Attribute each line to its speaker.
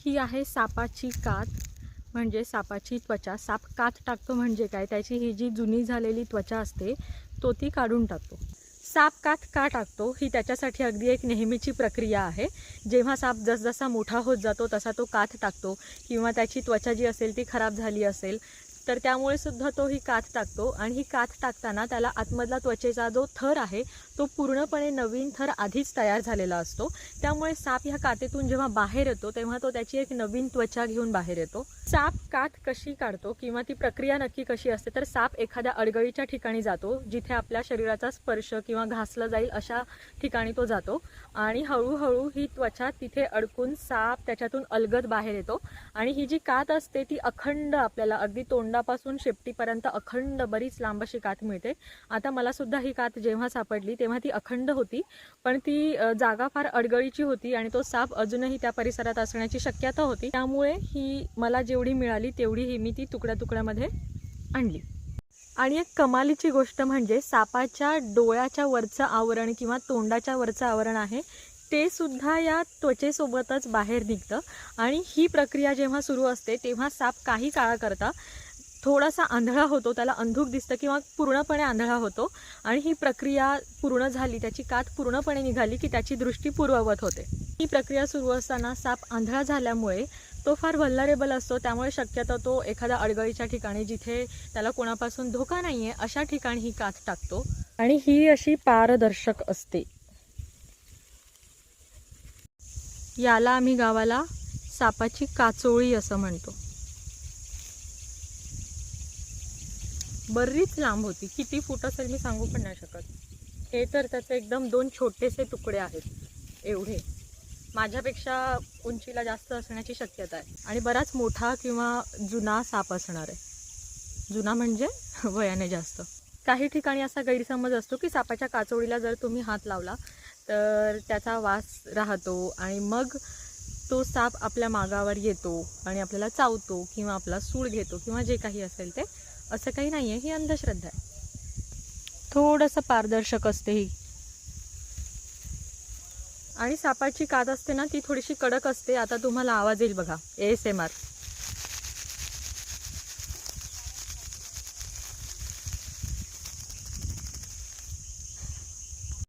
Speaker 1: ही आहे सापाची कात, म्हणजे सापाची त्वचा. साप कात टाकतो म्हणजे काय, त्याची ही जी जुनी झालेली त्वचा असते तो ती काढून टाकतो. साप कात का टाकतो ही त्याच्यासाठी अगदी एक नेहमीची प्रक्रिया आहे. जेव्हा साप जसजसा मोठा होत जातो तसा तो कात टाकतो, किंवा त्याची त्वचा जी असेल ती खराब झाली असेल तर त्यामुळे सुद्धा तो ही कात टाकतो. आणि ही कात टाकताना त्याला आतमधला त्वचेचा जो थर आहे तो पूर्णपणे नवीन थर आधीच तयार झालेला असतो. त्यामुळे साप ह्या कातेतून जेव्हा बाहेर येतो तेव्हा तो त्याची एक नवीन त्वचा घेऊन बाहेर येतो. साप कात कशी काढतो किंवा ती प्रक्रिया नक्की कशी असते, तर साप एखाद्या अडगळीच्या ठिकाणी जातो जिथे आपल्या शरीराचा स्पर्श किंवा घासला जाईल अशा ठिकाणी तो जातो, आणि हळूहळू ही त्वचा तिथे अडकून साप त्याच्यातून अलगद बाहेर येतो. आणि ही जी कात असते ती अखंड आपल्याला अगदी तोंडापासून शेपटीपर्यंत अखंड बरीच लांब अशी कात मिळते. आता मला सुद्धा ही कात जेव्हा सापडली तेव्हा ती अखंड होती, पण ती जागा फार अडगळीची होती आणि तो साप अजूनही त्या परिसरात असण्याची शक्यता होती. त्यामुळे ही मला जेवढी मिळाली तेवढी ही मी ती तुकड्या तुकड्यामध्ये आणली. आणि एक कमालीची गोष्ट म्हणजे सापाच्या डोळ्याच्या वरचं आवरण किंवा तोंडाच्या वरचं आवरण आहे ते सुद्धा या त्वचेसोबतच बाहेर निघतं. आणि ही प्रक्रिया जेव्हा सुरू असते तेव्हा साप काही काळाकरता थोडासा आंधळा होतो, त्याला अंधूक दिसतं किंवा पूर्णपणे आंधळा होतो. आणि ही प्रक्रिया पूर्ण झाली, त्याची कात पूर्णपणे निघाली की त्याची दृष्टी पूर्ववत होते. ही प्रक्रिया सुरू असताना साप आंधळा झाल्यामुळे तो फार व्हल्नरेबल असतो. त्यामुळे शक्यतो तो एखाद्या अडगळीच्या ठिकाणी जिथे त्याला कोणापासून धोका नाही आहे अशा ठिकाणी ही कात टाकतो. आणि ही अशी पारदर्शक असते. याला आम्ही गावाला सापाची काचोळी असं म्हणतो. बरीच लांब होती, किती फूट असेल मी सांगू पण नाही शकत. हे तर त्याचे एकदम 2 छोटेसे तुकडे आहेत एवढे. माझ्यापेक्षा उंचीला जास्त असण्याची शक्यता आहे आणि बराच मोठा किंवा जुना साप असणार आहे. जुना म्हणजे वयाने जास्त. काही ठिकाणी असा गैरसमज असतो की सापाच्या काचोळीला जर तुम्ही हात लावला तर त्याचा वास राहतो आणि मग तो साप आपल्या मागावर येतो आणि आपल्याला चावतो किंवा आपला सूड घेतो किंवा जे काही असेल ते. असं काही नाही आहे, ही अंधश्रद्धा आहे. थोडंसं पारदर्शक असते ही. आणि सापाची कात असते ना ती थोडीशी कडक असते. आता तुम्हाला आवाज येईल बघा, ASMR.